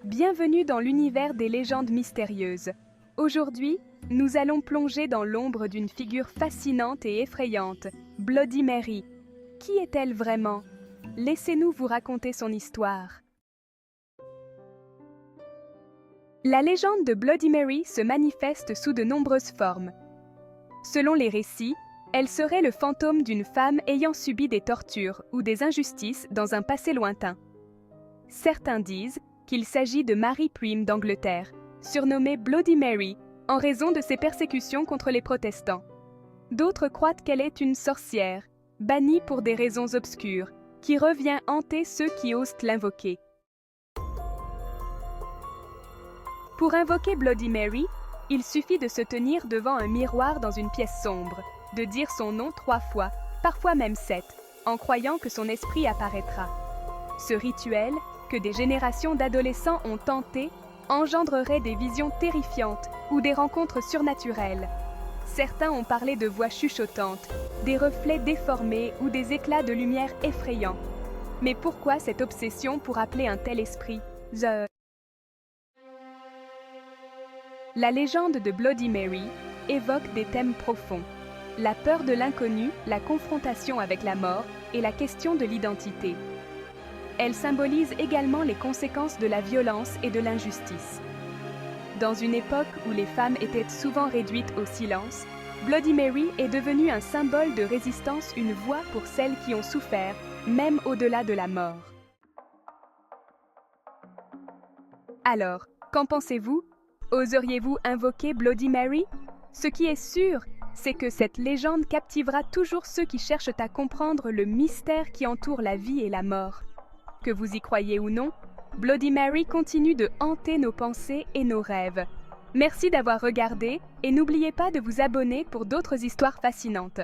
Bienvenue dans l'univers des légendes mystérieuses. Aujourd'hui, nous allons plonger dans l'ombre d'une figure fascinante et effrayante, Bloody Mary. Qui est-elle vraiment? Laissez-nous vous raconter son histoire. La légende de Bloody Mary se manifeste sous de nombreuses formes. Selon les récits, elle serait le fantôme d'une femme ayant subi des tortures ou des injustices dans un passé lointain. Certains disent qu'il s'agit de Marie Pryme d'Angleterre, surnommée Bloody Mary, en raison de ses persécutions contre les protestants. D'autres croient qu'elle est une sorcière, bannie pour des raisons obscures, qui revient hanter ceux qui osent l'invoquer. Pour invoquer Bloody Mary, il suffit de se tenir devant un miroir dans une pièce sombre, de dire son nom 3 fois, parfois même 7, en croyant que son esprit apparaîtra. Ce rituel, que des générations d'adolescents ont tenté, engendrerait des visions terrifiantes ou des rencontres surnaturelles. Certains ont parlé de voix chuchotantes, des reflets déformés ou des éclats de lumière effrayants. Mais pourquoi cette obsession pour appeler un tel esprit? La légende de Bloody Mary évoque des thèmes profonds. La peur de l'inconnu, la confrontation avec la mort et la question de l'identité. Elle symbolise également les conséquences de la violence et de l'injustice. Dans une époque où les femmes étaient souvent réduites au silence, Bloody Mary est devenue un symbole de résistance, une voix pour celles qui ont souffert, même au-delà de la mort. Alors, qu'en pensez-vous? Oseriez-vous invoquer Bloody Mary? Ce qui est sûr, c'est que cette légende captivera toujours ceux qui cherchent à comprendre le mystère qui entoure la vie et la mort. Que vous y croyez ou non, Bloody Mary continue de hanter nos pensées et nos rêves. Merci d'avoir regardé et n'oubliez pas de vous abonner pour d'autres histoires fascinantes.